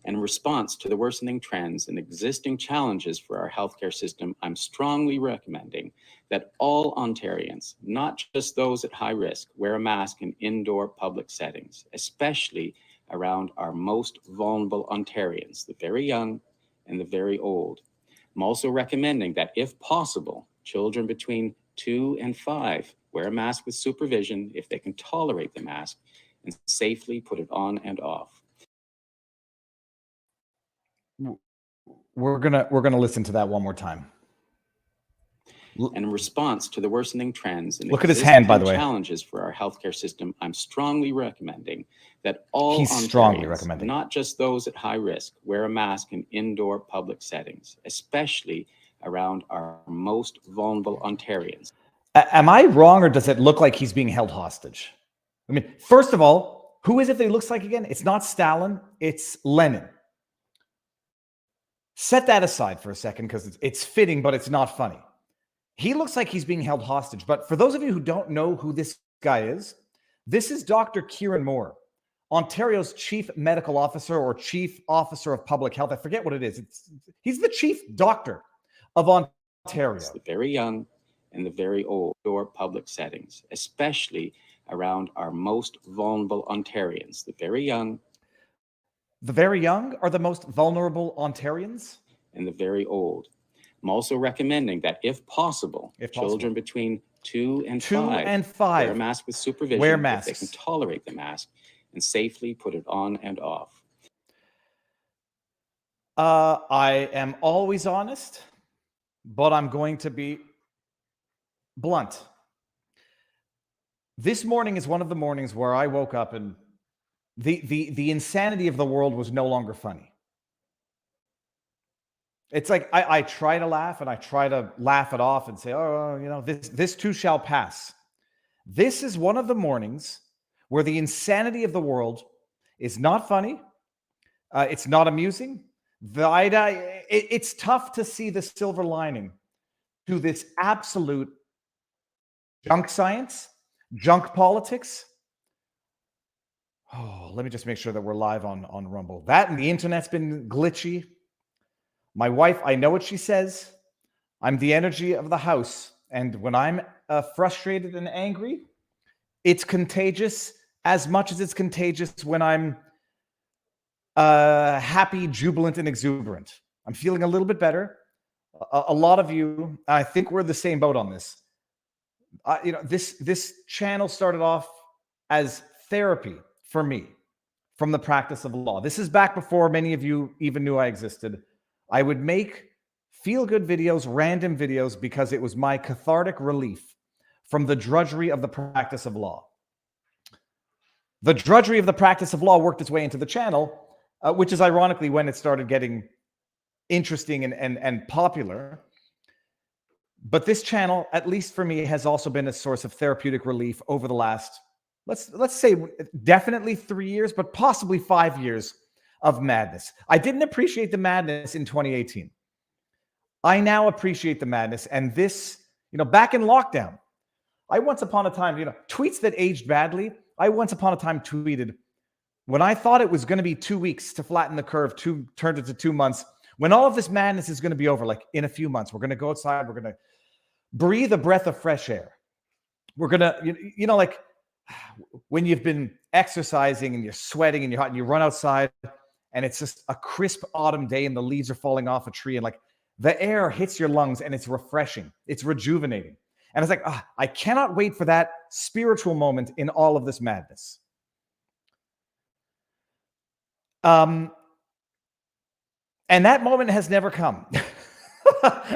And in response to the worsening trends and existing challenges for our healthcare system, I'm strongly recommending that all Ontarians, not just those at high risk, wear a mask in indoor public settings, especially around our most vulnerable Ontarians, the very young and the very old. I'm also recommending that, if possible, children between 2 and 5 wear a mask with supervision if they can tolerate the mask and safely put it on and off. We're gonna listen to that one more time. And in response to the worsening trends and look at his hand, by the way, challenges for our healthcare system, I'm strongly recommending that all Ontarians, not just those at high risk, wear a mask in indoor public settings, especially around our most vulnerable Ontarians. Am I wrong, or does it look like he's being held hostage? I mean, first of all, who is it that he looks like again? It's not Stalin, it's Lenin. Set that aside for a second, because it's fitting, but it's not funny. He looks like he's being held hostage. But for those of you who don't know who this guy is, this is Dr. Kieran Moore, Ontario's chief medical officer or chief officer of public health. I forget what it is. He's the chief doctor of Ontario. It's the very young and the very old or public settings, especially around our most vulnerable Ontarians, the very young. The very young are the most vulnerable Ontarians? And the very old. I'm also recommending that, if possible, children between 2 and 5 wear a mask with supervision if they can tolerate the mask and safely put it on and off. I am always honest, but I'm going to be blunt. This morning is one of the mornings where I woke up and the insanity of the world was no longer funny. It's like I try to laugh, and I try to laugh it off and say, oh, you know, this too shall pass. This is one of the mornings where the insanity of the world is not funny. It's not amusing. It's tough to see the silver lining to this absolute junk science, junk politics. Oh, let me just make sure that we're live on Rumble. That and the internet's been glitchy. My wife, I know what she says. I'm the energy of the house. And when I'm frustrated and angry, it's contagious as much as it's contagious when I'm happy, jubilant, and exuberant. I'm feeling a little bit better. A lot of you, I think we're in the same boat on this. This channel started off as therapy for me from the practice of law. This is back before many of you even knew I existed. I would make feel-good videos, random videos, because it was my cathartic relief from the drudgery of the practice of law. The drudgery of the practice of law worked its way into the channel, which is ironically when it started getting interesting and popular. But this channel, at least for me, has also been a source of therapeutic relief over the last, let's say definitely 3 years, but possibly 5 years of madness. I didn't appreciate the madness in 2018. I now appreciate the madness. And this, back in lockdown, I once upon a time, tweets that aged badly. I once upon a time tweeted, when I thought it was going to be 2 weeks to flatten the curve, turned it to 2 months. When all of this madness is going to be over, like in a few months, we're going to go outside. We're going to breathe a breath of fresh air. We're going to, like when you've been exercising and you're sweating and you're hot and you run outside, and it's just a crisp autumn day and the leaves are falling off a tree, and like the air hits your lungs and it's refreshing. It's rejuvenating. And it's like, I cannot wait for that spiritual moment in all of this madness. And that moment has never come.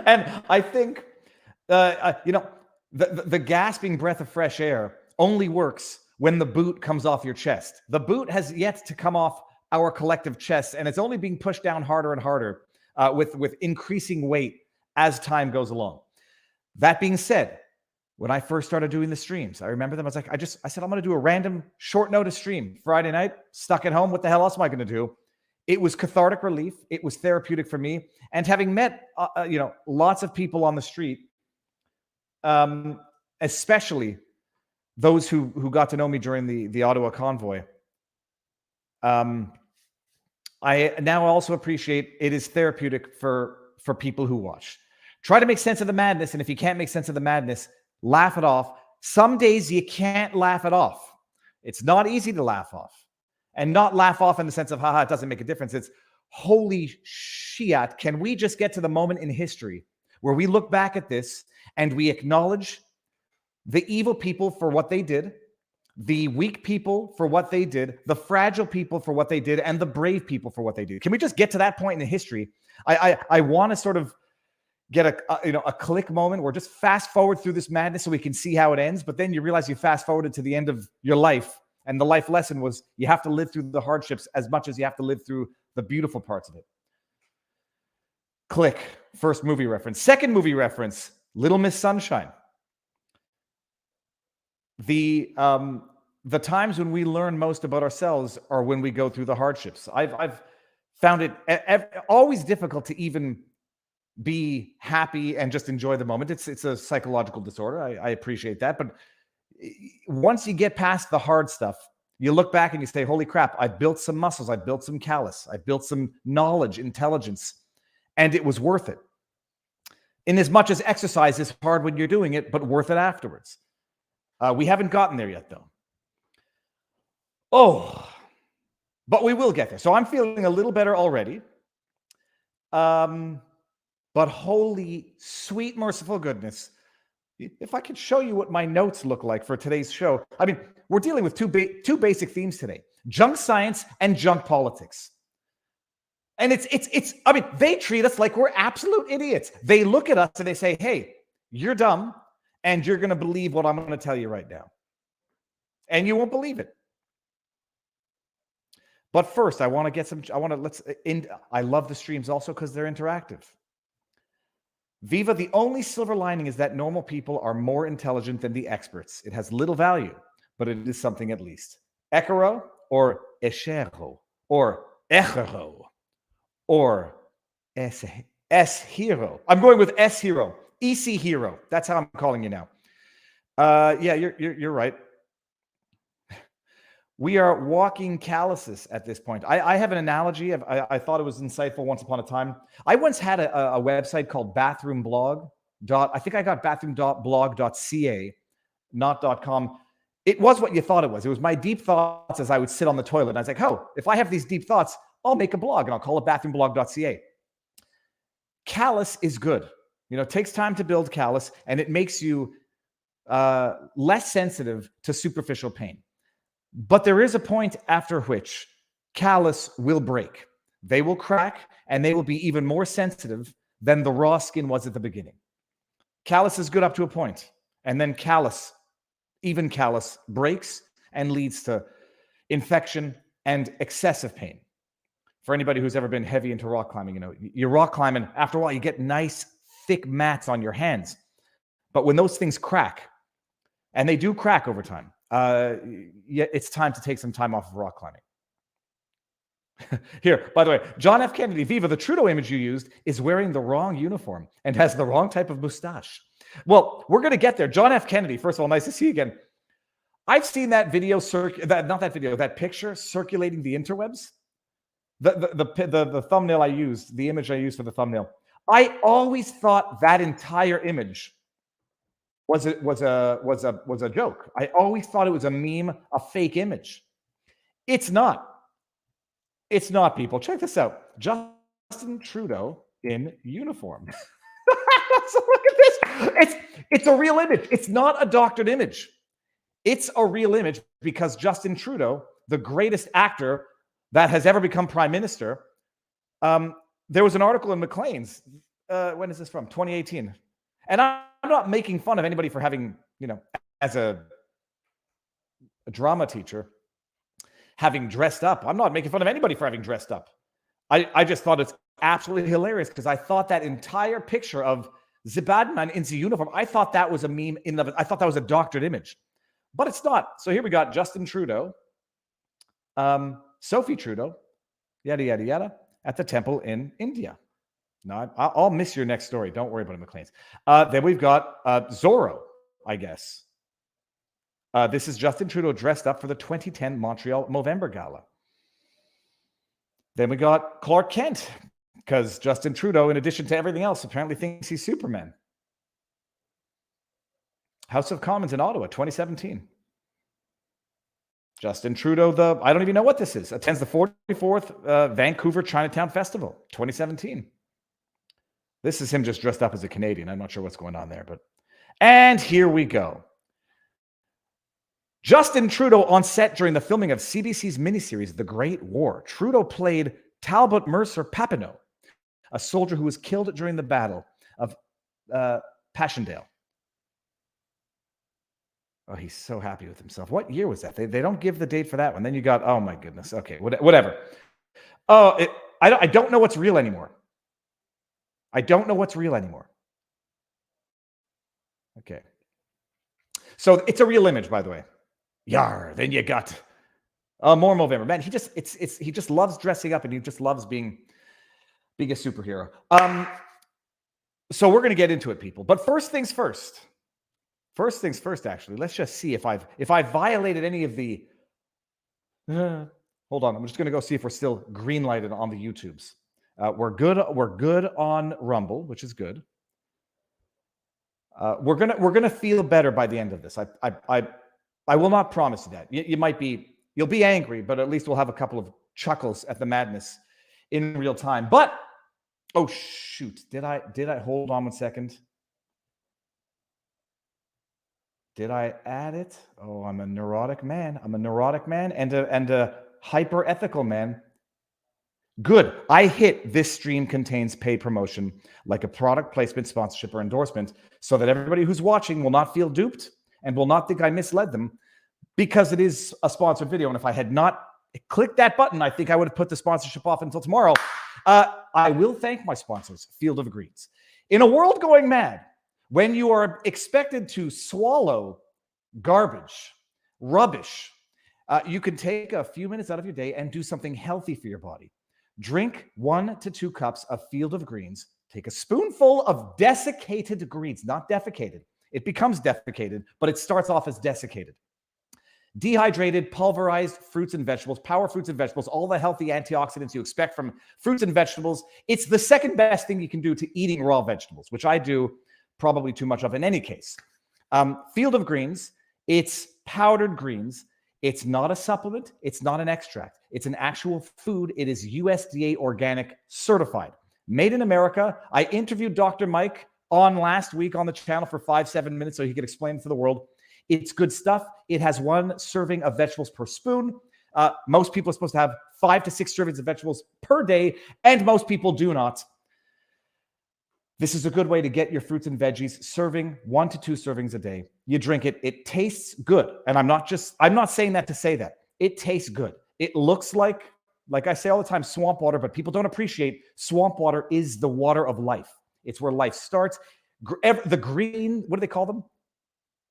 And I think, the gasping breath of fresh air only works when the boot comes off your chest. The boot has yet to come off our collective chests, and it's only being pushed down harder and harder with increasing weight as time goes along. That being said, when I first started doing the streams, I remember them. I was like, I said, I'm going to do a random short notice stream Friday night, stuck at home. What the hell else am I going to do? It was cathartic relief. It was therapeutic for me. And having met, lots of people on the street, especially those who got to know me during the Ottawa convoy, I I now also appreciate it is therapeutic for people who watch. Try to make sense of the madness, and if you can't make sense of the madness, laugh it off. Some days you can't laugh it off. It's not easy to laugh off. And not laugh off in the sense of, haha, it doesn't make a difference. It's, holy shit, can we just get to the moment in history where we look back at this and we acknowledge the evil people for what they did, the weak people for what they did, the fragile people for what they did, and the brave people for what they did? Can we just get to that point in history? I want to sort of get a click moment where just fast forward through this madness so we can see how it ends. But then you realize you fast forwarded to the end of your life, and the life lesson was you have to live through the hardships as much as you have to live through the beautiful parts of it. Click. First movie reference. Second movie reference, Little Miss Sunshine. The times when we learn most about ourselves are when we go through the hardships. I've found it always difficult to even be happy and just enjoy the moment. It's a psychological disorder. I appreciate that. But once you get past the hard stuff, you look back and you say, holy crap, I built some muscles. I built some callus. I built some knowledge, intelligence, and it was worth it. In as much as exercise is hard when you're doing it, but worth it afterwards. We haven't gotten there yet, though. Oh, but we will get there. So I'm feeling a little better already. But holy, sweet, merciful goodness. If I could show you what my notes look like for today's show. I mean, we're dealing with two basic themes today. Junk science and junk politics. And I mean, they treat us like we're absolute idiots. They look at us and they say, hey, you're dumb and you're going to believe what I'm going to tell you right now. And you won't believe it. But first, I love the streams also because they're interactive. Viva, the only silver lining is that normal people are more intelligent than the experts. It has little value, but it is something at least. Echero or Echero or Echero or S-Hero. I'm going with S-Hero. EC Hero. That's how I'm calling you now. Yeah, you're right. We are walking calluses at this point. I have an analogy. I thought it was insightful once upon a time. I once had a website called Bathroom Blog. I think I got bathroom.blog.ca, not .com. It was what you thought it was. It was my deep thoughts as I would sit on the toilet. And I was like, oh, if I have these deep thoughts, I'll make a blog and I'll call it bathroomblog.ca. Callus is good. You know, it takes time to build callus and it makes you less sensitive to superficial pain. But there is a point after which callus will break. They will crack and they will be even more sensitive than the raw skin was at the beginning. Callus is good up to a point, and then callus breaks and leads to infection and excessive pain. For anybody who's ever been heavy into rock climbing, you know, you're rock climbing, after a while you get nice thick mats on your hands. But when those things crack, and they do crack over time, it's time to take some time off of rock climbing. Here, by the way, John F. Kennedy, Viva, the Trudeau image you used is wearing the wrong uniform and has the wrong type of mustache. Well, we're going to get there. John F. Kennedy, first of all, nice to see you again. I've seen that video, that picture circulating the interwebs. The thumbnail I used, the image I used for the thumbnail. I always thought that entire image was a joke. I always thought it was a meme, a fake image. It's not. It's not, people. Check this out. Justin Trudeau in uniform. So look at this. It's a real image. It's not a doctored image. It's a real image because Justin Trudeau, the greatest actor that has ever become prime minister, there was an article in Maclean's. When is this from? 2018. And I'm not making fun of anybody for having, you know, as a drama teacher, having dressed up. I'm not making fun of anybody for having dressed up. I just thought it's absolutely hilarious because I thought that entire picture of the bad man in the uniform, I thought that was a meme in of it. I thought that was a doctored image, but it's not. So here we got Justin Trudeau, Sophie Trudeau, yada, yada, yada, at the temple in India. No, I'll miss your next story. Don't worry about it, McLean's. Then we've got Zorro, I guess. This is Justin Trudeau dressed up for the 2010 Montreal Movember Gala. Then we got Clark Kent, because Justin Trudeau, in addition to everything else, apparently thinks he's Superman. House of Commons in Ottawa, 2017. Justin Trudeau, I don't even know what this is, attends the 44th Vancouver Chinatown Festival, 2017. This is him just dressed up as a Canadian. I'm not sure what's going on there, but... And here we go. Justin Trudeau on set during the filming of CBC's miniseries, The Great War. Trudeau played Talbot Mercer Papineau, a soldier who was killed during the Battle of Passchendaele. Oh, he's so happy with himself. What year was that? They don't give the date for that one. Then you got, oh my goodness. Okay, whatever. Oh, I don't know what's real anymore. I don't know what's real anymore. Okay. So it's a real image, by the way. Yar. Then you got more Movember. Man, he just loves dressing up, and he just loves being a superhero. So we're gonna get into it, people. But first things first. First things first, actually. Let's just see if I've violated any of the... hold on. I'm just going to go see if we're still green lighted on the YouTubes. We're good on Rumble, which is good. We're gonna feel better by the end of this. I will not promise you that. You'll be angry, but at least we'll have a couple of chuckles at the madness in real time. But oh shoot, did I hold on one second? Did I add it? Oh, I'm a neurotic man. I'm a neurotic man and a hyper-ethical man. Good. I hit this stream contains paid promotion, like a product placement, sponsorship, or endorsement, so that everybody who's watching will not feel duped and will not think I misled them, because it is a sponsored video. And if I had not clicked that button, I think I would have put the sponsorship off until tomorrow. I will thank my sponsors, Field of Greens. In a world going mad, when you are expected to swallow garbage, rubbish, you can take a few minutes out of your day and do something healthy for your body. Drink 1 to 2 cups of Field of Greens. Take a spoonful of desiccated greens, not defecated. It becomes defecated, but it starts off as desiccated. Dehydrated, pulverized fruits and vegetables, power fruits and vegetables, all the healthy antioxidants you expect from fruits and vegetables. It's the second best thing you can do to eating raw vegetables, which I do probably too much of in any case. Field of Greens, it's powdered greens. It's not a supplement. It's not an extract. It's an actual food. It is USDA organic certified. Made in America. I interviewed Dr. Mike on last week on the channel for 5-7 minutes so he could explain it to the world. It's good stuff. It has 1 serving of vegetables per spoon. Most people are supposed to have 5 to 6 servings of vegetables per day, and most people do not. This is a good way to get your fruits and veggies, serving 1 to 2 servings a day. You drink it. It tastes good. And I'm not saying that to say that. It tastes good. It looks like I say all the time, swamp water, but people don't appreciate swamp water is the water of life. It's where life starts. The green, what do they call them?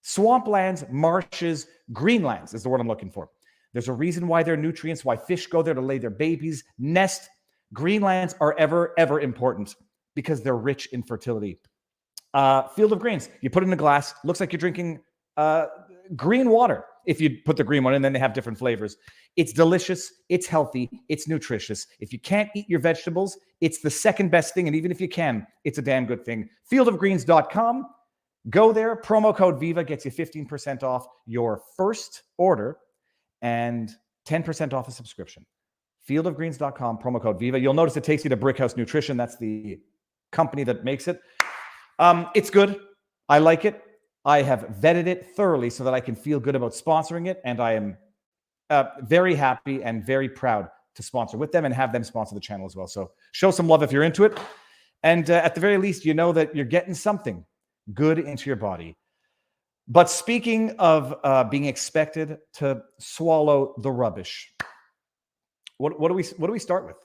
Swamplands, marshes, greenlands is the word I'm looking for. There's a reason why they're nutrients, why fish go there to lay their babies, nest. Greenlands are ever important, because they're rich in fertility. Field of Greens, you put it in a glass, looks like you're drinking green water. If you put the green one in, then they have different flavors. It's delicious, it's healthy, it's nutritious. If you can't eat your vegetables, it's the second best thing. And even if you can, it's a damn good thing. Fieldofgreens.com. Go there. Promo code VIVA gets you 15% off your first order and 10% off a subscription. Fieldofgreens.com, promo code VIVA. You'll notice it takes you to Brickhouse Nutrition. That's the company that makes it. It's good. I like it. I have vetted it thoroughly so that I can feel good about sponsoring it. And I am very happy and very proud to sponsor with them and have them sponsor the channel as well. So show some love if you're into it. And at the very least, you know that you're getting something good into your body. But speaking of being expected to swallow the rubbish, what do we start with?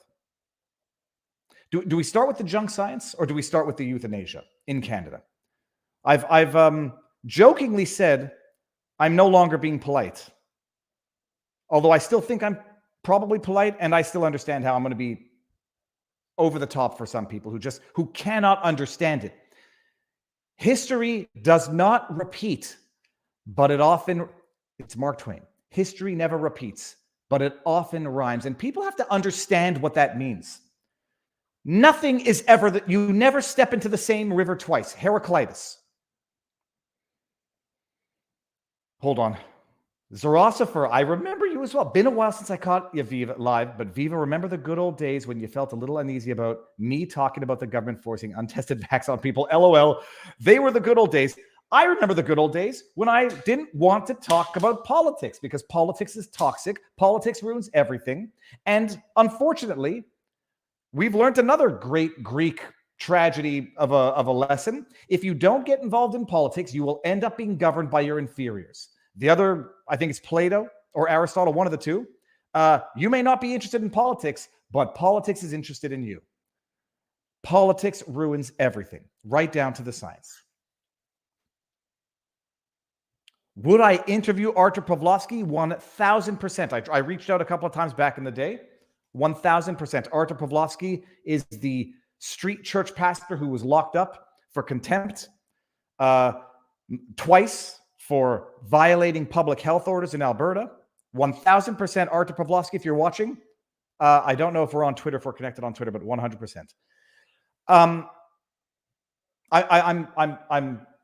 Do we start with the junk science, or do we start with the euthanasia in Canada? I've jokingly said I'm no longer being polite, although I still think I'm probably polite, and I still understand how I'm going to be over the top for some people who cannot understand it. History does not repeat, but it's Mark Twain. History never repeats, but it often rhymes. And people have to understand what that means. Nothing is ever that you never step into the same river twice. Heraclitus. Hold on. Zoroaster, I remember you as well. Been a while since I caught you, Viva, live, but Viva, remember the good old days when you felt a little uneasy about me talking about the government forcing untested vax on people? LOL. They were the good old days. I remember the good old days when I didn't want to talk about politics because politics is toxic. Politics ruins everything. And unfortunately, we've learned another great Greek tragedy of a lesson. If you don't get involved in politics, you will end up being governed by your inferiors. The other, I think it's Plato or Aristotle, one of the two. You may not be interested in politics, but politics is interested in you. Politics ruins everything, right down to the science. Would I interview Artur Pawlowski? 1,000%. I reached out a couple of times back in the day. 1,000%. Artur Pawlowski is the street church pastor who was locked up for contempt twice for violating public health orders in Alberta. 1,000% Artur Pawlowski, if you're watching. I don't know if we're on Twitter, if we're connected on Twitter, but 100%.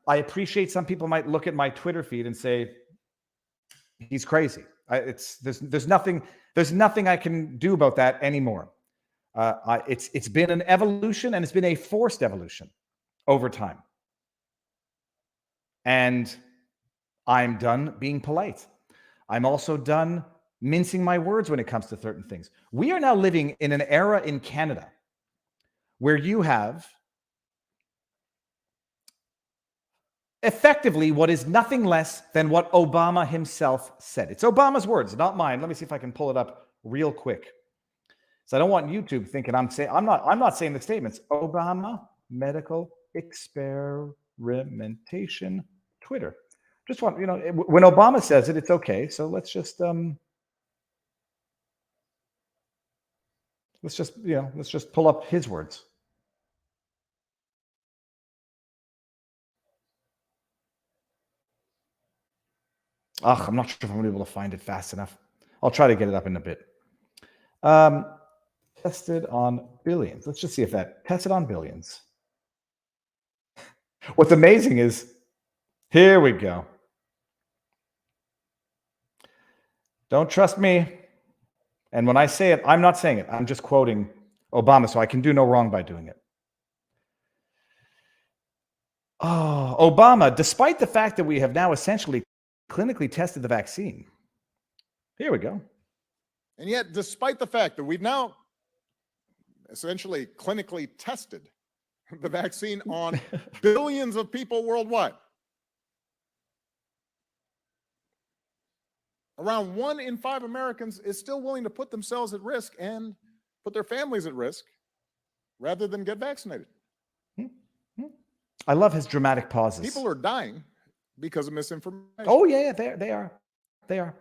I appreciate some people might look at my Twitter feed and say he's crazy. There's nothing I can do about that anymore. It's been an evolution, and it's been a forced evolution over time. And I'm done being polite. I'm also done mincing my words when it comes to certain things. We are now living in an era in Canada where you have effectively what is nothing less than what Obama himself said. It's Obama's words, not mine. Let me see if I can pull it up real quick. So I don't want YouTube thinking I'm not saying the statements. Obama medical experimentation Twitter. Just want, when Obama says it, it's okay. So let's just pull up his words. I'm not sure if I'm going to be able to find it fast enough. I'll try to get it up in a bit. Tested on billions. Let's just see if that tested on billions. What's amazing is, here we go. Don't trust me. And when I say it, I'm not saying it. I'm just quoting Obama, so I can do no wrong by doing it. Oh, Obama, despite the fact that we have now essentially clinically tested the vaccine. Here we go. And yet, despite the fact that we've now essentially clinically tested the vaccine on billions of people worldwide, around 1 in 5 Americans is still willing to put themselves at risk and put their families at risk rather than get vaccinated. I love his dramatic pauses. People are dying because of misinformation. Oh, yeah, they are. They are.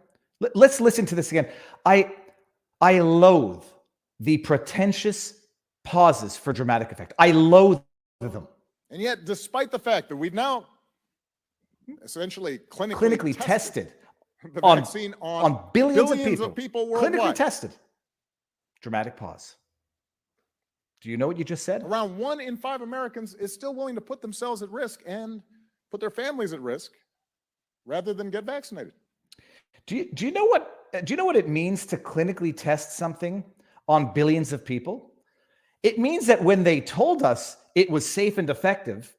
Let's listen to this again. I loathe the pretentious pauses for dramatic effect. I loathe them. And yet, despite the fact that we've now essentially clinically tested the vaccine on billions of people worldwide. Clinically tested. Dramatic pause. Do you know what you just said? Around 1 in 5 Americans is still willing to put themselves at risk and put their families at risk rather than get vaccinated. Do you know what it means to clinically test something on billions of people? It means that when they told us it was safe and effective,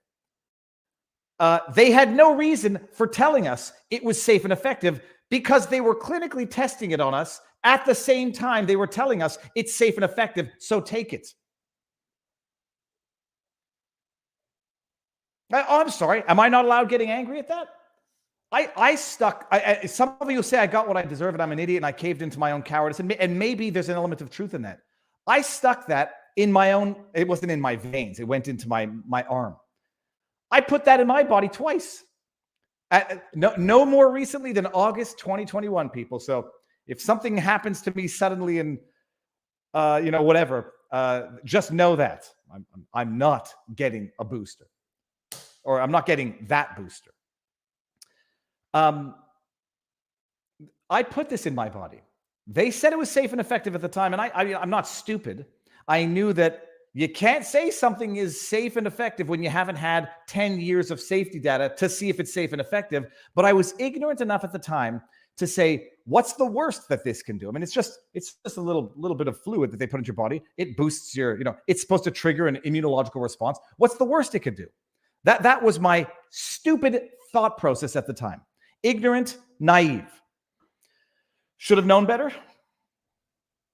they had no reason for telling us it was safe and effective because they were clinically testing it on us at the same time they were telling us it's safe and effective, so take it. I'm sorry. Am I not allowed getting angry at that? Some of you say I got what I deserve and I'm an idiot and I caved into my own cowardice. And maybe there's an element of truth in that. I stuck that in my own, it wasn't in my veins. It went into my arm. I put that in my body twice. No more recently than August 2021, people. So if something happens to me suddenly and, whatever, just know that I'm not getting a booster. Or I'm not getting that booster. I put this in my body They said it was safe and effective at the time. And I'm not stupid. I knew that you can't say something is safe and effective when you haven't had 10 years of safety data to see if it's safe and effective. But I was ignorant enough at the time to say, what's the worst that this can do? I mean, it's just a little bit of fluid that they put into your body. It boosts your, it's supposed to trigger an immunological response. What's the worst it could do? That was my stupid thought process at the time. Ignorant, naive. Should have known better,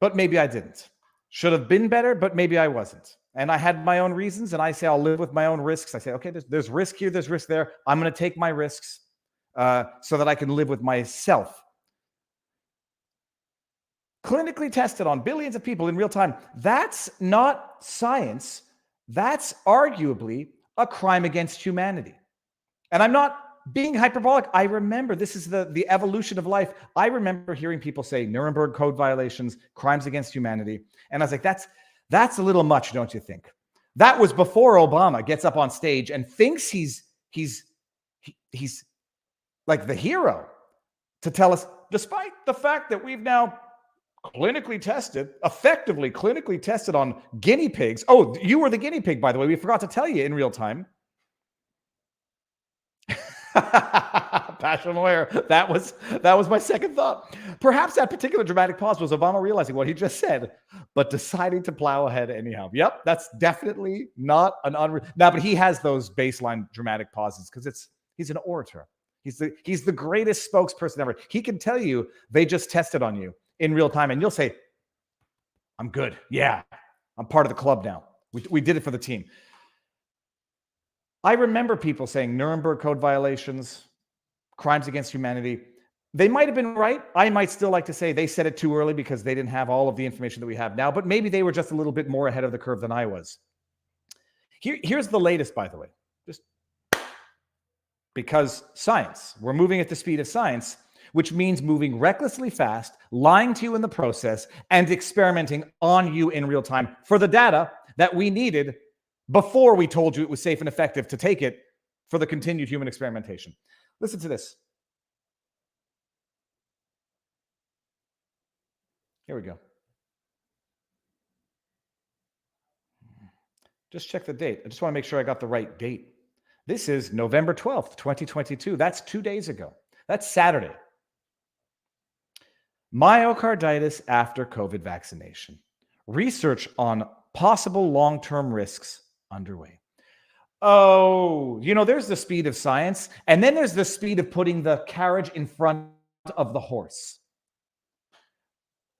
but maybe I didn't. Should have been better, but maybe I wasn't. And I had my own reasons, and I say I'll live with my own risks. I say, okay, there's risk here, there's risk there. I'm going to take my risks so that I can live with myself. Clinically tested on billions of people in real time. That's not science. That's arguably a crime against humanity. And I'm not being hyperbolic. I remember, this is the evolution of life. I remember hearing people say Nuremberg Code violations, crimes against humanity. And I was like, that's a little much, don't you think? That was before Obama gets up on stage and thinks he's like the hero to tell us, despite the fact that we've now effectively clinically tested on guinea pigs. Oh, you were the guinea pig, by the way. We forgot to tell you in real time. Passion lawyer. That was my second thought. Perhaps that particular dramatic pause was Obama realizing what he just said, but deciding to plow ahead anyhow. Yep, that's definitely not an but he has those baseline dramatic pauses because he's an orator. He's the greatest spokesperson ever. He can tell you they just tested on you in real time, and you'll say, "I'm good. Yeah, I'm part of the club now. We did it for the team." I remember people saying Nuremberg Code violations, crimes against humanity. They might have been right. I might still like to say they said it too early because they didn't have all of the information that we have now, but maybe they were just a little bit more ahead of the curve than I was. Here's the latest, by the way, just because science, we're moving at the speed of science, which means moving recklessly fast, lying to you in the process, and experimenting on you in real time for the data that we needed before we told you it was safe and effective to take it for the continued human experimentation. Listen to this. Here we go. Just check the date. I just want to make sure I got the right date. This is November 12th, 2022. That's 2 days ago. That's Saturday. Myocarditis after COVID vaccination. Research on possible long-term risks underway. Oh, there's the speed of science, and then there's the speed of putting the carriage in front of the horse.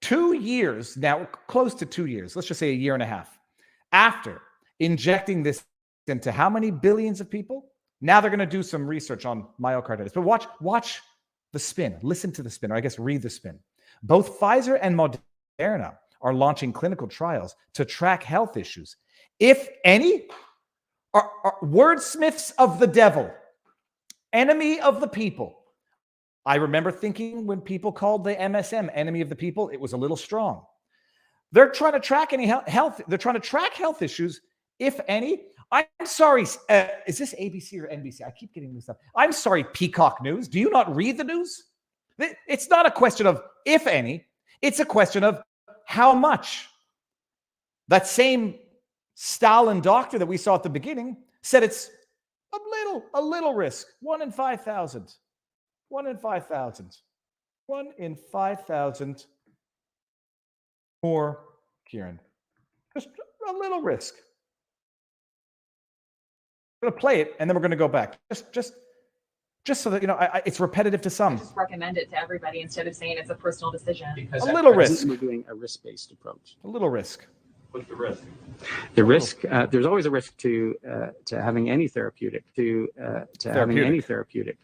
2 years now, close to 2 years, let's just say a year and a half, after injecting this into how many billions of people? Now they're going to do some research on myocarditis. But watch the spin. Listen to the spin, or I guess read the spin. Both Pfizer and Moderna are launching clinical trials to track health issues, if any, are wordsmiths of the devil, enemy of the people. I remember thinking when people called the MSM enemy of the people, it was a little strong. They're trying to track any health. They're trying to track health issues, if any. I'm sorry. Is this ABC or NBC? I keep getting this up. I'm sorry, Peacock News. Do you not read the news? It's not a question of if any. It's a question of how much. That same Stalin doctor that we saw at the beginning said it's a little risk. 1 in 5,000. 1 in 5,000. 1 in 5,000 more, Kieran. Just a little risk. I'm going to play it, and then we're going to go back. Just so that, it's repetitive to some. I just recommend it to everybody instead of saying it's a personal decision. Because a little risk. We're doing a risk-based approach. A little risk. What's the risk? The risk, there's always a risk to having any therapeutic, having any therapeutic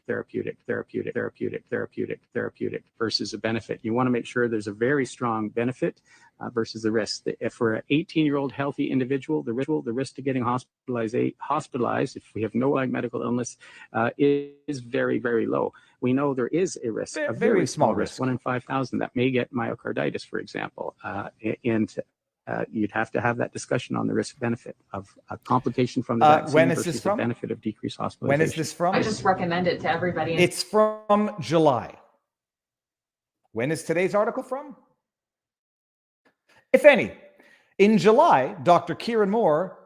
versus a benefit. You want to make sure there's a very strong benefit versus the risk. If we're an 18-year-old healthy individual, the risk to getting hospitalized if we have no medical illness is very, very low. We know there is a risk, a very small risk, 1 in 5,000 that may get myocarditis, for example, and you'd have to have that discussion on the risk-benefit of a complication from the vaccine when is versus this from? the benefit of decreased hospitalization. When is this from? I just recommend it to everybody. It's from July. When is today's article from? if any. In July, Dr. Kieran Moore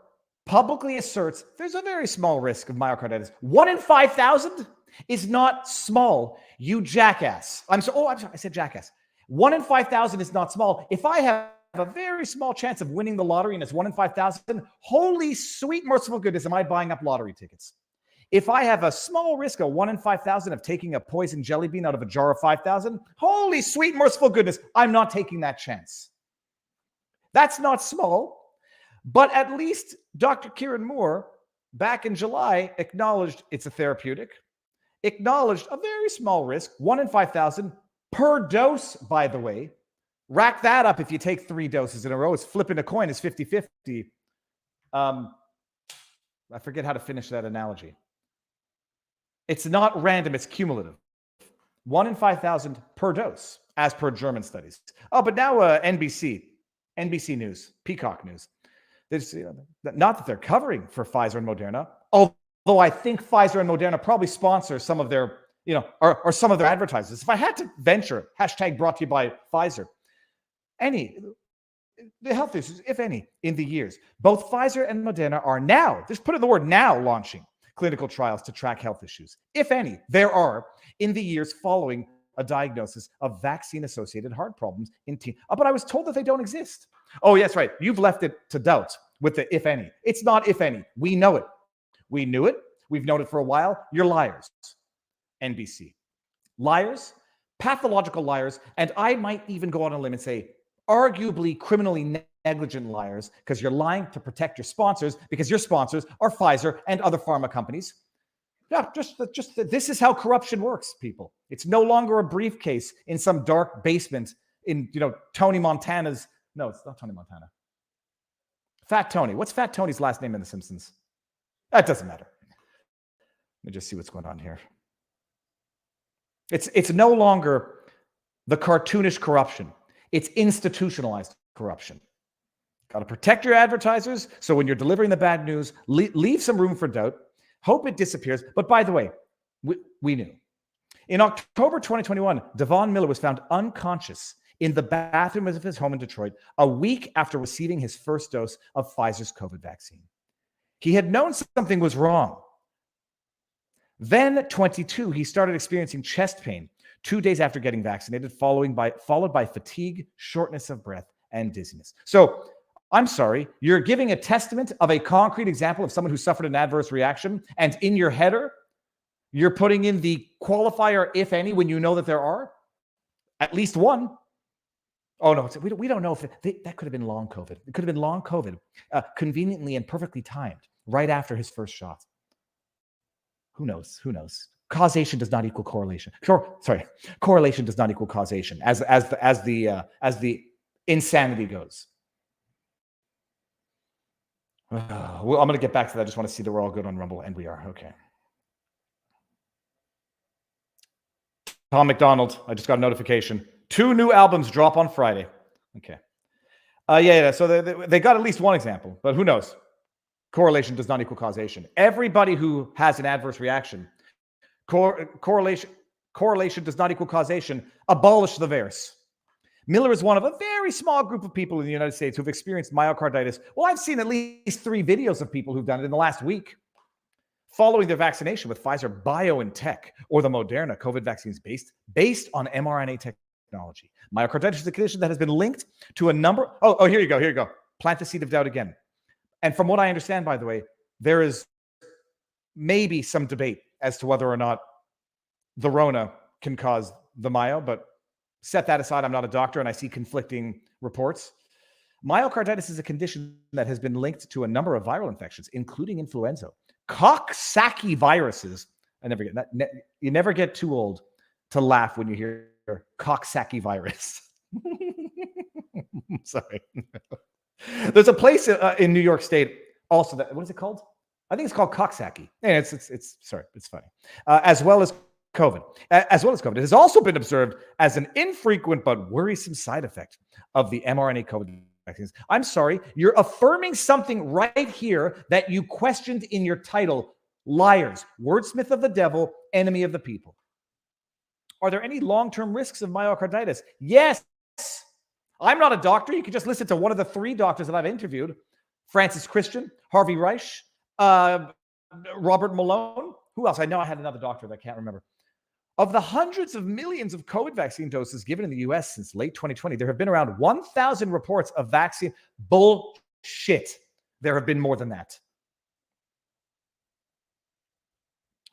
publicly asserts there's a very small risk of myocarditis. 1 in 5,000 is not small, you jackass. I'm sorry, I said jackass. 1 in 5,000 is not small. If I have a very small chance of winning the lottery and it's 1 in 5,000, holy sweet merciful goodness, am I buying up lottery tickets? If I have a small risk of 1 in 5,000 of taking a poison jelly bean out of a jar of 5,000, holy sweet merciful goodness, I'm not taking that chance. That's not small. But at least Dr. Kieran Moore, back in July, acknowledged it's a therapeutic, acknowledged a very small risk, 1 in 5,000 per dose, by the way. Rack that up if you take 3 doses in a row. It's flipping a coin. It's 50-50. I forget how to finish that analogy. It's not random. It's cumulative. 1 in 5,000 per dose, as per German studies. Oh, but now NBC News, Peacock News. Not that they're covering for Pfizer and Moderna, although I think Pfizer and Moderna probably sponsor some of their, or some of their advertisers. If I had to venture, hashtag brought to you by Pfizer, the health issues, if any, in the years, both Pfizer and Moderna are now, just put in the word now, launching clinical trials to track health issues. If any, there are in the years following a diagnosis of vaccine-associated heart problems in teens. But I was told that they don't exist. Oh, yes, right. You've left it to doubt with the if any. It's not if any. We know it. We knew it. We've known it for a while. You're liars. NBC. Liars, pathological liars, and I might even go on a limb and say arguably criminally negligent liars, because you're lying to protect your sponsors, because your sponsors are Pfizer and other pharma companies. Yeah, just this is how corruption works, people. It's no longer a briefcase in some dark basement in, Tony Montana's. No, it's not Tony Montana. Fat Tony. What's Fat Tony's last name in The Simpsons? That doesn't matter. Let me just see what's going on here. It's no longer the cartoonish corruption. It's institutionalized corruption. Got to protect your advertisers, so when you're delivering the bad news, leave some room for doubt. Hope it disappears. But by the way, we knew. In October 2021, Devon Miller was found unconscious in the bathroom of his home in Detroit a week after receiving his first dose of Pfizer's COVID vaccine. He had known something was wrong. Then at 22, he started experiencing chest pain 2 days after getting vaccinated, followed by fatigue, shortness of breath, and dizziness. So I'm sorry, you're giving a testament of a concrete example of someone who suffered an adverse reaction, and in your header, you're putting in the qualifier, if any, when you know that there are at least one. Oh, no, we don't know if that could have been long COVID. It could have been long COVID, conveniently and perfectly timed, right after his first shot. Who knows? Who knows? Causation does not equal correlation. Correlation does not equal causation, as the insanity goes. Well, I'm going to get back to that. I just want to see that we're all good on Rumble, and we are. Okay. Tom McDonald, I just got a notification. 2 new albums drop on Friday. Okay. Yeah. So they got at least one example, but who knows? Correlation does not equal causation. Everybody who has an adverse reaction, correlation does not equal causation. Abolish the VAERS. Miller is one of a very small group of people in the United States who've experienced myocarditis. Well, I've seen at least 3 videos of people who've done it in the last week following their vaccination with Pfizer BioNTech or the Moderna COVID vaccines based on mRNA technology. Myocarditis is a condition that has been linked to a number. Oh, here you go. Plant the seed of doubt again. And from what I understand, by the way, there is maybe some debate as to whether or not the Rona can cause the myo, but set that aside. I'm not a doctor and I see conflicting reports. Myocarditis is a condition that has been linked to a number of viral infections, including influenza. Coxsackie viruses. I never get that. You never get too old to laugh when you hear Coxsackie virus. Sorry. There's a place in New York State also that, what is it called? I think it's called Coxsackie. And it's funny. As well as COVID. It has also been observed as an infrequent but worrisome side effect of the mRNA COVID vaccines. I'm sorry, you're affirming something right here that you questioned in your title. Liars, wordsmith of the devil, enemy of the people. Are there any long-term risks of myocarditis? Yes. I'm not a doctor. You can just listen to one of the 3 doctors that I've interviewed: Francis Christian, Harvey Reich, Robert Malone. Who else? I know I had another doctor that I can't remember. Of the hundreds of millions of COVID vaccine doses given in the US since late 2020, there have been around 1,000 reports of vaccine bullshit. There have been more than that.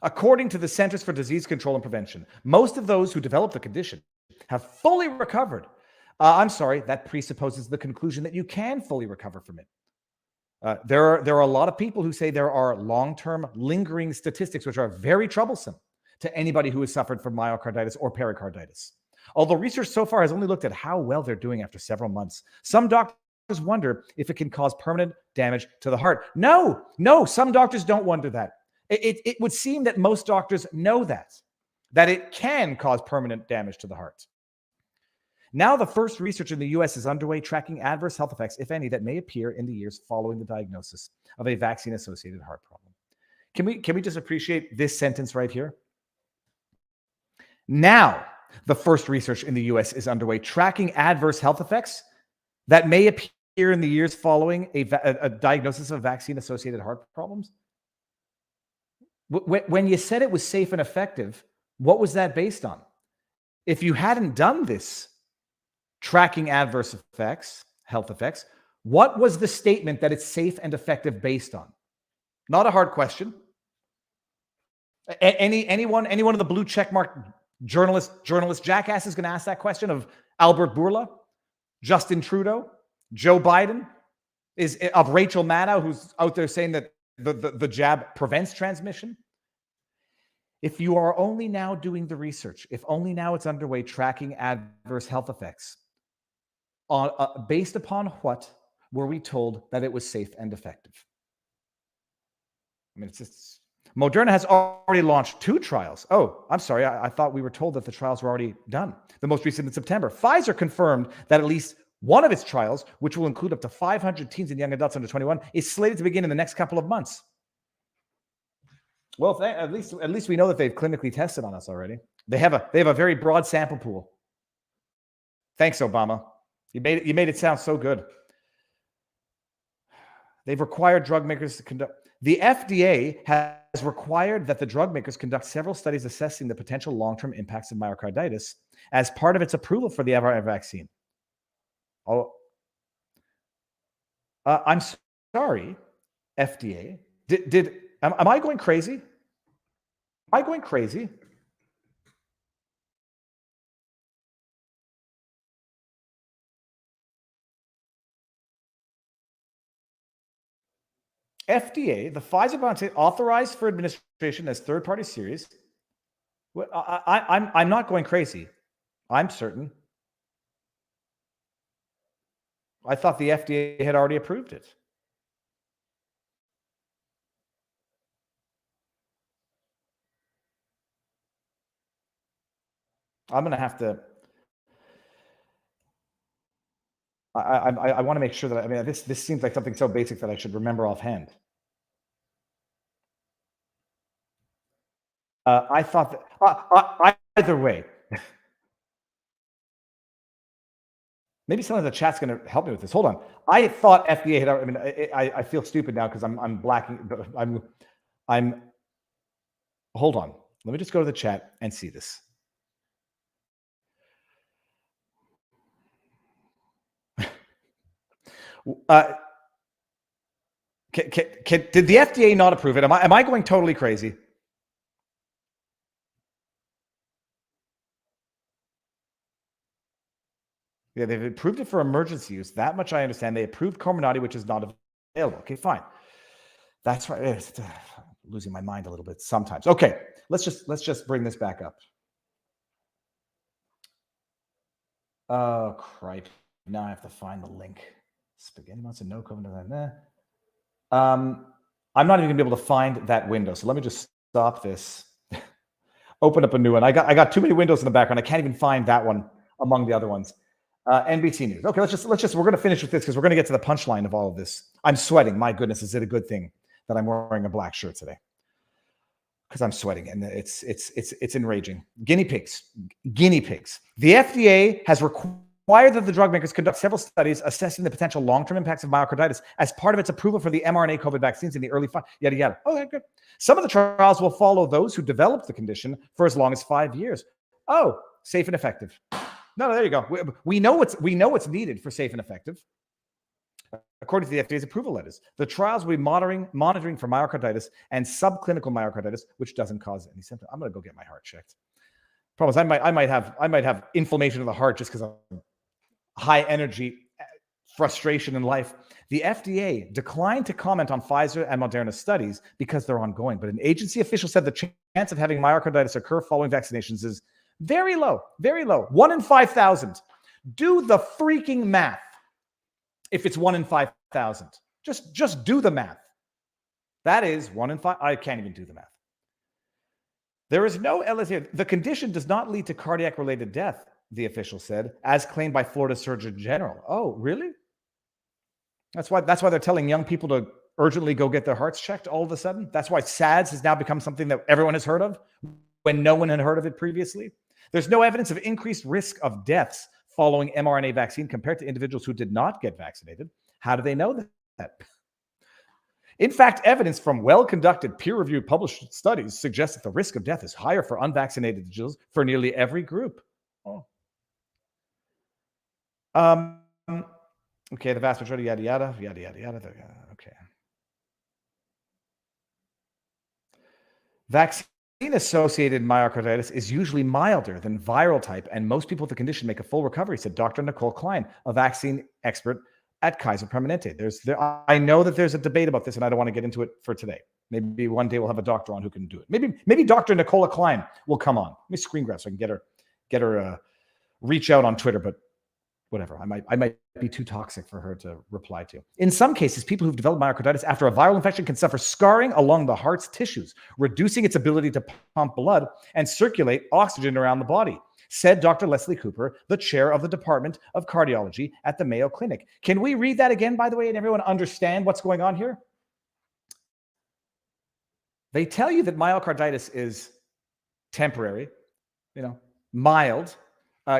According to the Centers for Disease Control and Prevention, most of those who develop the condition have fully recovered. I'm sorry, that presupposes the conclusion that you can fully recover from it. There are a lot of people who say there are long-term lingering statistics which are very troublesome to anybody who has suffered from myocarditis or pericarditis. Although research so far has only looked at how well they're doing after several months, some doctors wonder if it can cause permanent damage to the heart. No, some doctors don't wonder that. It would seem that most doctors know that it can cause permanent damage to the heart. Now, the first research in the US is underway tracking adverse health effects, if any, that may appear in the years following the diagnosis of a vaccine-associated heart problem. Can we just appreciate this sentence right here? Now, the first research in the US is underway tracking adverse health effects that may appear in the years following a diagnosis of vaccine-associated heart problems. When you said it was safe and effective, what was that based on? If you hadn't done this tracking adverse effects, health effects, what was the statement that it's safe and effective based on? Not a hard question. Anyone of the blue checkmark journalist jackass is going to ask that question of Albert Bourla, Justin Trudeau, Joe Biden, of Rachel Maddow, who's out there saying that the jab prevents transmission. If you are only now doing the research, if only now it's underway tracking adverse health effects, based upon what were we told that it was safe and effective? I mean, Moderna has already launched 2 trials. Oh, I'm sorry. I thought we were told that the trials were already done. The most recent in September. Pfizer confirmed that at least one of its trials, which will include up to 500 teens and young adults under 21, is slated to begin in the next couple of months. Well, at least we know that they've clinically tested on us already. They have a very broad sample pool. Thanks, Obama. You made it sound so good. They've required drug makers to conduct. The FDA has required that the drug makers conduct several studies assessing the potential long-term impacts of myocarditis as part of its approval for the mRNA vaccine. Oh, I'm sorry, FDA. Am I going crazy? Am I going crazy? FDA, the Pfizer-BioNTech authorized for administration as third-party series. I'm not going crazy. I'm certain. I thought the FDA had already approved it. I'm going to have to. I want to make sure that, I mean, this seems like something so basic that I should remember offhand. I thought that either way. Maybe someone in the chat's going to help me with this. Hold on. I thought FDA had. I mean, I feel stupid now because I'm blacking. But I'm. Hold on. Let me just go to the chat and see this. Did the FDA not approve it? Am I going totally crazy? Yeah, they've approved it for emergency use. That much I understand. They approved Comirnaty, which is not available. Okay, fine. That's right. It's losing my mind a little bit sometimes. Okay, let's just bring this back up. Oh, cripe. Now I have to find the link. Spaghetti wants to know COVID. I'm not even gonna be able to find that window. So let me just stop this. Open up a new one. I got too many windows in the background. I can't even find that one among the other ones. NBC News. Okay, let's just we're gonna finish with this because we're gonna get to the punchline of all of this. I'm sweating. My goodness, is it a good thing that I'm wearing a black shirt today? Because I'm sweating and it's enraging. Guinea pigs. The FDA has required required that the drug makers conduct several studies assessing the potential long-term impacts of myocarditis as part of its approval for the mRNA COVID vaccines in the early yada yada. Okay, good. Some of the trials will follow those who developed the condition for as long as 5 years. Oh, safe and effective. No, there you go. We know what's needed for safe and effective. According to the FDA's approval letters, the trials will be monitoring for myocarditis and subclinical myocarditis, which doesn't cause any symptom. I'm going to go get my heart checked. Problem is, I might have inflammation of the heart just because of high energy frustration in life. The FDA declined to comment on Pfizer and Moderna studies because they're ongoing, but an agency official said the chance of having myocarditis occur following vaccinations is very low, very low. 1 in 5,000. Do the freaking math. If it's 1 in 5,000, just do the math. That is 1 in 5. I can't even do the math. There is no LSA. The condition does not lead to cardiac-related death, the official said, as claimed by Florida Surgeon General. Oh, really? That's why they're telling young people to urgently go get their hearts checked all of a sudden. That's why SADS has now become something that everyone has heard of when no one had heard of it previously. There's no evidence of increased risk of deaths following mRNA vaccine compared to individuals who did not get vaccinated. How do they know that? In fact, evidence from well-conducted, peer-reviewed, published studies suggests that the risk of death is higher for unvaccinated individuals for nearly every group. Oh. Okay, the vast majority, yada, yada, yada, yada, yada. Okay. Vaccine-associated myocarditis is usually milder than viral type, and most people with the condition make a full recovery, said Dr. Nicole Klein, a vaccine expert at Kaiser Permanente. I know that there's a debate about this, and I don't want to get into it for today. Maybe one day we'll have a doctor on who can do it. Maybe Dr. Nicola Klein will come on. Let me screen grab so I can get her reach out on Twitter, but whatever. I might be too toxic for her to reply to. In some cases, people who've developed myocarditis after a viral infection can suffer scarring along the heart's tissues, reducing its ability to pump blood and circulate oxygen around the body, said Dr. Leslie Cooper, the chair of the Department of Cardiology at the Mayo Clinic. Can we read that again, by the way, and everyone understand what's going on here? They tell you that myocarditis is temporary, mild,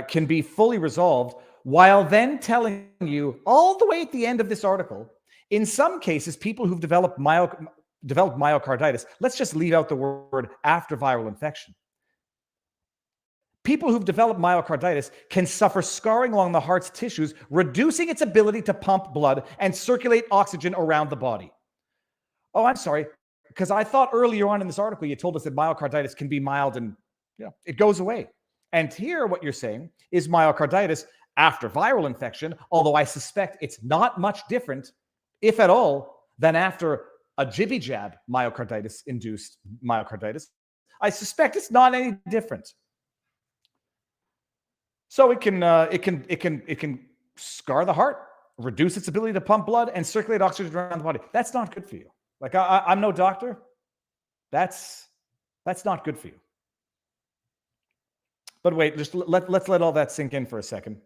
can be fully resolved, while then telling you all the way at the end of this article, in some cases, people who've developed myocarditis, let's just leave out the word after viral infection. People who've developed myocarditis can suffer scarring along the heart's tissues, reducing its ability to pump blood and circulate oxygen around the body. Oh, I'm sorry, because I thought earlier on in this article, you told us that myocarditis can be mild and it goes away. And here what you're saying is myocarditis after viral infection, although I suspect it's not much different, if at all, than after a jibby jab myocarditis-induced myocarditis. I suspect it's not any different. So it can scar the heart, reduce its ability to pump blood, and circulate oxygen around the body. That's not good for you. Like I'm no doctor. That's not good for you. But wait, just let's let all that sink in for a second.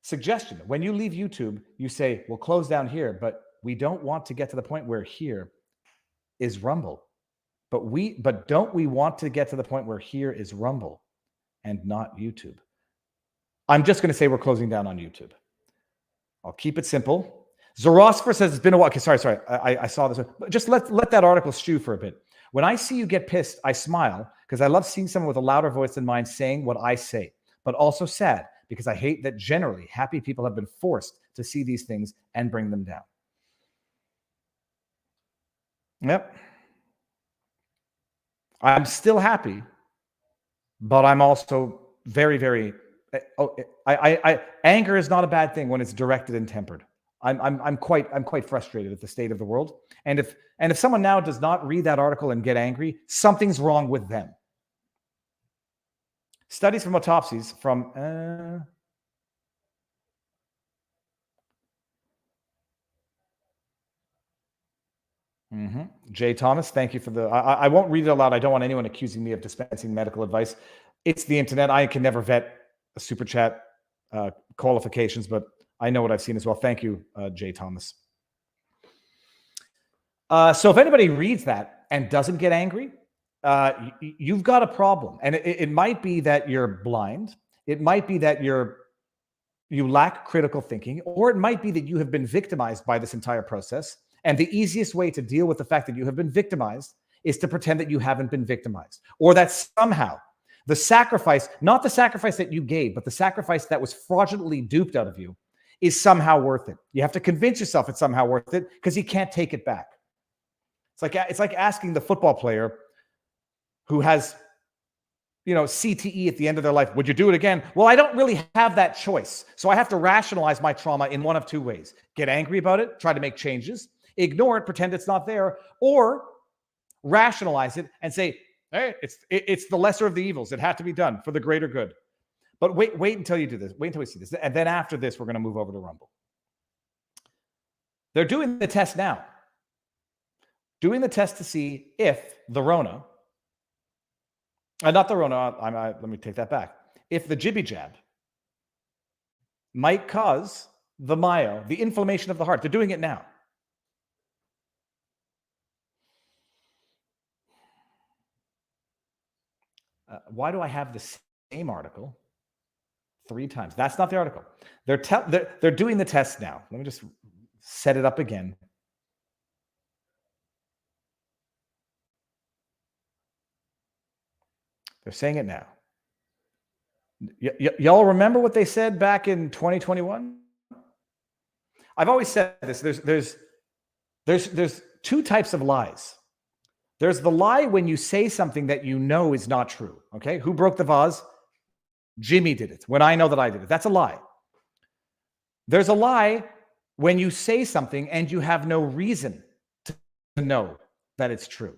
Suggestion: when you leave YouTube, you say, "We'll close down here, but we don't want to get to the point where here is Rumble." But don't we want to get to the point where here is Rumble and not YouTube? I'm just going to say we're closing down on YouTube. I'll keep it simple. Zorosper says it's been a while. Okay, sorry. I saw this. Just let that article stew for a bit. When I see you get pissed, I smile because I love seeing someone with a louder voice than mine saying what I say, but also sad because I hate that generally happy people have been forced to see these things and bring them down. Yep. I'm still happy, but I'm also very, very. Anger is not a bad thing when it's directed and tempered. I'm quite frustrated at the state of the world, and if someone now does not read that article and get angry, something's wrong with them. Studies from autopsies from Jay Thomas, thank you for the. I won't read it aloud. I don't want anyone accusing me of dispensing medical advice. It's the internet. I can never vet a super chat qualifications, but I know what I've seen as well. Thank you, Jay Thomas. So if anybody reads that and doesn't get angry, you've got a problem. And it might be that you're blind. It might be that you're, you lack critical thinking, or it might be that you have been victimized by this entire process. And the easiest way to deal with the fact that you have been victimized is to pretend that you haven't been victimized, or that somehow the sacrifice, not the sacrifice that you gave, but the sacrifice that was fraudulently duped out of you, is somehow worth it. You have to convince yourself it's somehow worth it because you can't take it back. It's like asking the football player who has, CTE at the end of their life, would you do it again? Well, I don't really have that choice. So I have to rationalize my trauma in one of two ways. Get angry about it, try to make changes, ignore it, pretend it's not there, or rationalize it and say, hey, it's the lesser of the evils. It had to be done for the greater good. But wait until you do this. Wait until we see this. And then after this, we're going to move over to Rumble. They're doing the test now. Doing the test to see if the Rona, not the Rona, let me take that back. If the jibby jab might cause the myo, the inflammation of the heart. They're doing it now. Why do I have the same article 3 times? That's not the article. They're doing the test now. Let me just set it up again. They're saying it now. Y'all remember what they said back in 2021? I've always said this. There's 2 types of lies. There's the lie when you say something that you know is not true. Okay, who broke the vase? Jimmy did it. When I know that I did it, that's a lie. There's a lie when you say something and you have no reason to know that it's true.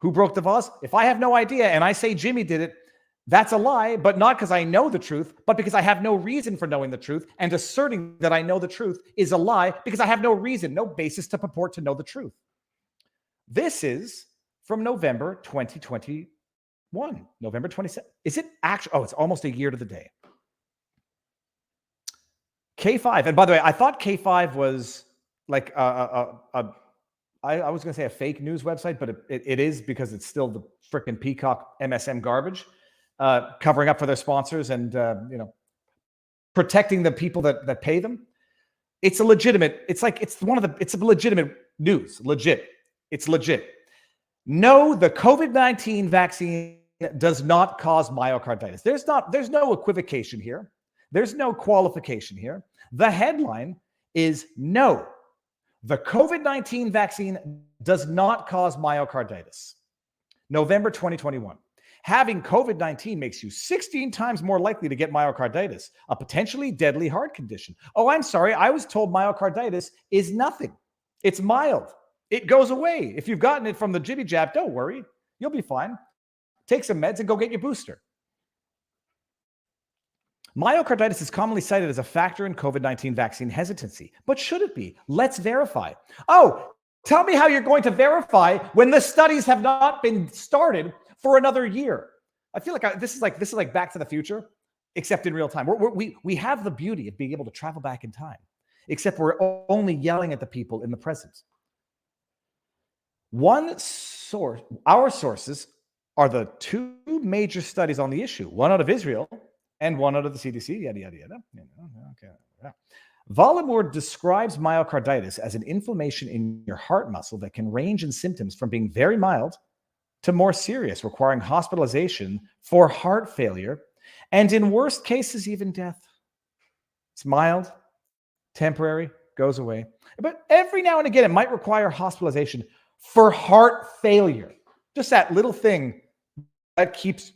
Who broke the vase? If I have no idea and I say Jimmy did it, that's a lie, but not because I know the truth, but because I have no reason for knowing the truth. And asserting that I know the truth is a lie because I have no reason, no basis to purport to know the truth. This is from November 2021, November 27th. Is it actually? Oh, it's almost a year to the day. K5. And by the way, I thought K5 was like I was going to say a fake news website, but it is, because it's still the frickin' Peacock MSM garbage, covering up for their sponsors and, protecting the people that pay them. It's a legitimate, it's a legitimate news. Legit. It's legit. No, the COVID-19 vaccine does not cause myocarditis. There's no equivocation here. There's no qualification here. The headline is no. The COVID-19 vaccine does not cause myocarditis. November 2021. Having COVID-19 makes you 16 times more likely to get myocarditis, a potentially deadly heart condition. Oh, I'm sorry. I was told myocarditis is nothing. It's mild. It goes away. If you've gotten it from the jibby jab, don't worry. You'll be fine. Take some meds and go get your booster. Myocarditis is commonly cited as a factor in COVID-19 vaccine hesitancy. But should it be? Let's verify. Oh, tell me how you're going to verify when the studies have not been started for another year. I feel like this is like Back to the Future, except in real time. We have the beauty of being able to travel back in time, except we're only yelling at the people in the present. Our sources are the 2 major studies on the issue, one out of Israel and one out of the CDC, yada, yada, yada. Okay. Yeah. Vollamur describes myocarditis as an inflammation in your heart muscle that can range in symptoms from being very mild to more serious, requiring hospitalization for heart failure, and in worst cases, even death. It's mild, temporary, goes away. But every now and again, it might require hospitalization for heart failure. Just that little thing that keeps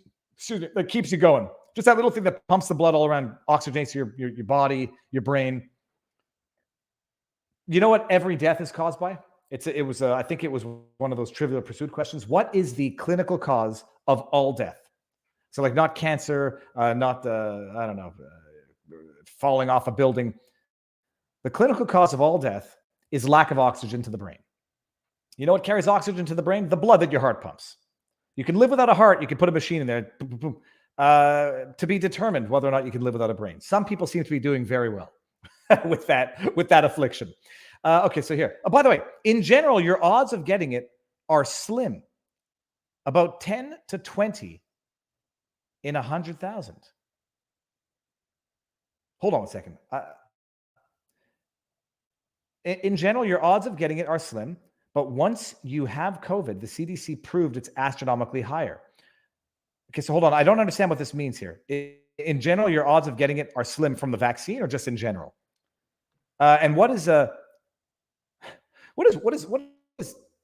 you going. Just that little thing that pumps the blood all around, oxygenates your body, your brain. You know what every death is caused by? I think it was one of those Trivial Pursuit questions. What is the clinical cause of all death? So like not cancer, not falling off a building. The clinical cause of all death is lack of oxygen to the brain. You know what carries oxygen to the brain? The blood that your heart pumps. You can live without a heart. You can put a machine in there to be determined whether or not you can live without a brain. Some people seem to be doing very well with that affliction. Okay, so here. Oh, by the way, in general, your odds of getting it are slim. About 10 to 20 in 100,000. hold on a second. In general, your odds of getting it are slim, but once you have COVID, the CDC proved it's astronomically higher. Okay, so hold on. I don't understand what this means here. In general, your odds of getting it are slim from the vaccine, or just in general? And what is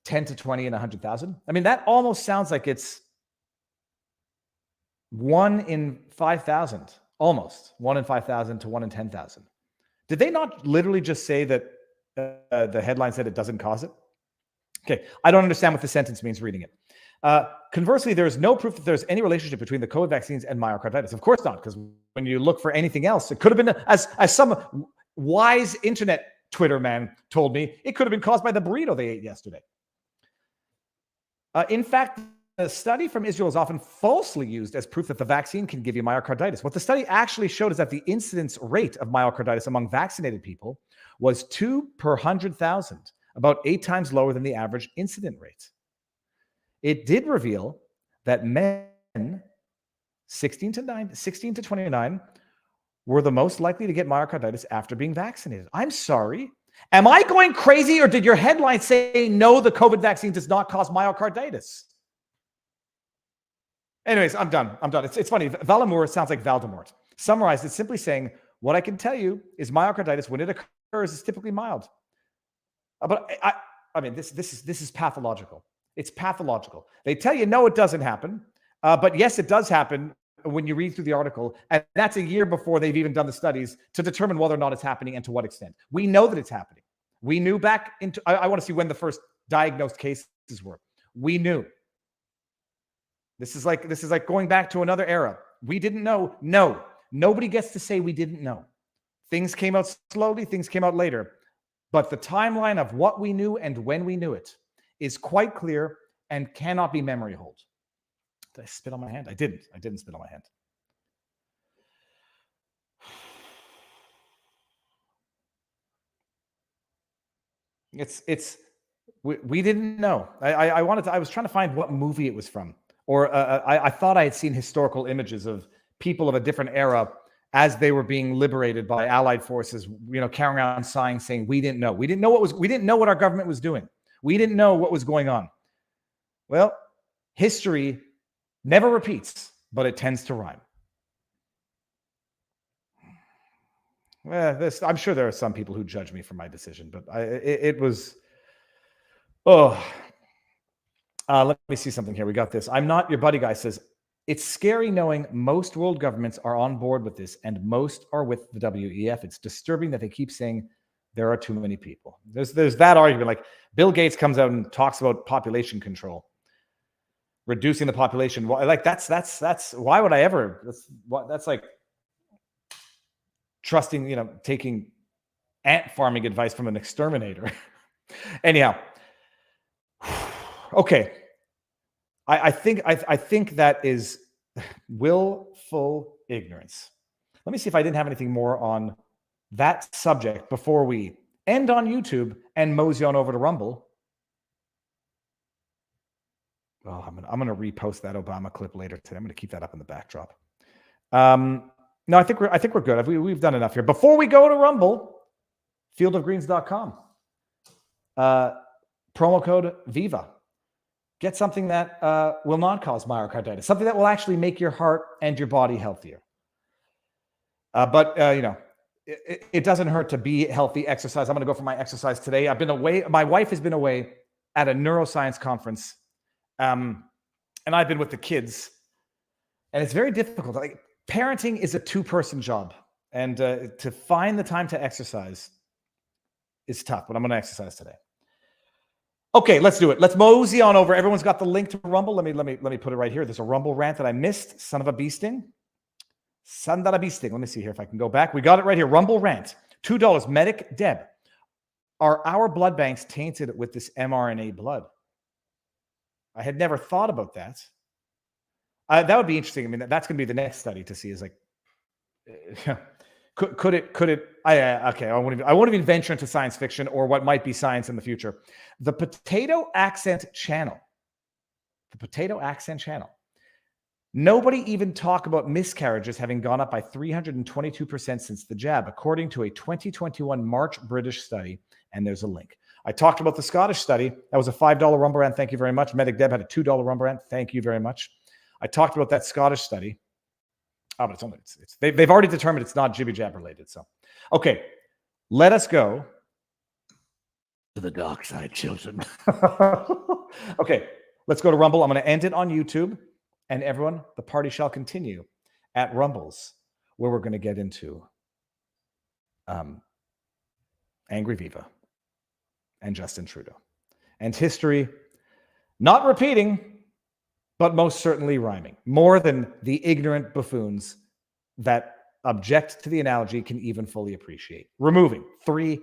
10 to 20 in 100,000? I mean, that almost sounds like it's 1 in 5,000, almost 1 in 5,000 to 1 in 10,000. Did they not literally just say that the headline said it doesn't cause it? Okay, I don't understand what the sentence means reading it. Conversely, there is no proof that there's any relationship between the COVID vaccines and myocarditis. Of course not, because when you look for anything else, it could have been, as some wise internet Twitter man told me, it could have been caused by the burrito they ate yesterday. In fact, the study from Israel is often falsely used as proof that the vaccine can give you myocarditis. What the study actually showed is that the incidence rate of myocarditis among vaccinated people was 2 per 100,000, about 8 times lower than the average incident rate. It did reveal that men 16 to 29 were the most likely to get myocarditis after being vaccinated. I'm sorry. Am I going crazy, or did your headline say, no, the COVID vaccine does not cause myocarditis? Anyways, I'm done. It's funny. Valamur sounds like Voldemort. Summarized, it's simply saying, what I can tell you is myocarditis, when it occurs, is typically mild. But I mean, this is pathological. It's pathological. They tell you, no, it doesn't happen. But yes, it does happen when you read through the article. And that's a year before they've even done the studies to determine whether or not it's happening and to what extent. We know that it's happening. We knew back into, I want to see when the first diagnosed cases were. We knew. This is like going back to another era. We didn't know. No, nobody gets to say we didn't know. Things came out slowly. Things came out later. But the timeline of what we knew and when we knew it is quite clear and cannot be memory hold. Did I spit on my hand? I didn't spit on my hand. We didn't know. I was trying to find what movie it was from, or I thought I had seen historical images of people of a different era as they were being liberated by Allied forces, carrying around signs saying, we didn't know. We didn't know what our government was doing. We didn't know what was going on. Well, history never repeats, but it tends to rhyme. Well, I'm sure there are some people who judge me for my decision, but it was. Let me see something here. We got this. I'm not your buddy guy says, it's scary knowing most world governments are on board with this and most are with the WEF. It's disturbing that they keep saying there are too many people. There's that argument. Like Bill Gates comes out and talks about population control, reducing the population. Like that's why would I ever? That's like trusting, taking ant farming advice from an exterminator. Anyhow, okay. I think that is willful ignorance. Let me see if I didn't have anything more on that subject before we end on YouTube and mosey on over to Rumble. Oh, I'm gonna repost that Obama clip later today. I'm gonna keep that up in the backdrop. No, I think we're good. We've done enough here. Before we go to Rumble, fieldofgreens.com. Promo code VIVA. Get something that will not cause myocarditis, something that will actually make your heart and your body healthier. But it doesn't hurt to be healthy, exercise. I'm going to go for my exercise today. I've been away. My wife has been away at a neuroscience conference, and I've been with the kids. And it's very difficult. Like parenting is a 2-person job, and to find the time to exercise is tough. But I'm going to exercise today. Okay, let's do it. Let's mosey on over. Everyone's got the link to Rumble. Let me put it right here. There's a Rumble rant that I missed. Son of a beasting. Let me see here if I can go back. We got it right here. Rumble rant. $2. Medic Deb. Are our blood banks tainted with this mRNA blood? I had never thought about that. That would be interesting. I mean, that's going to be the next study to see is like, could it? Okay, I won't even venture into science fiction or what might be science in the future. The Potato Accent Channel. The Potato Accent Channel Nobody even talk about miscarriages having gone up by 322% since the jab, according to a 2021 March British study. And there's a link. I talked about the Scottish study. That was a $5 Rumbrand. Thank you very much. Medic Deb had a $2 Rumbrand. Thank you very much. I talked about that Scottish study. Oh, but they've already determined it's not jibby jab related. So, okay, let us go To the dark side, children. Okay, let's go to Rumble. I'm going to end it on YouTube. And everyone, the party shall continue at Rumbles, where we're going to get into Angry Viva and Justin Trudeau. And history not repeating, but most certainly rhyming. More than the ignorant buffoons that object to the analogy can even fully appreciate. Removing 3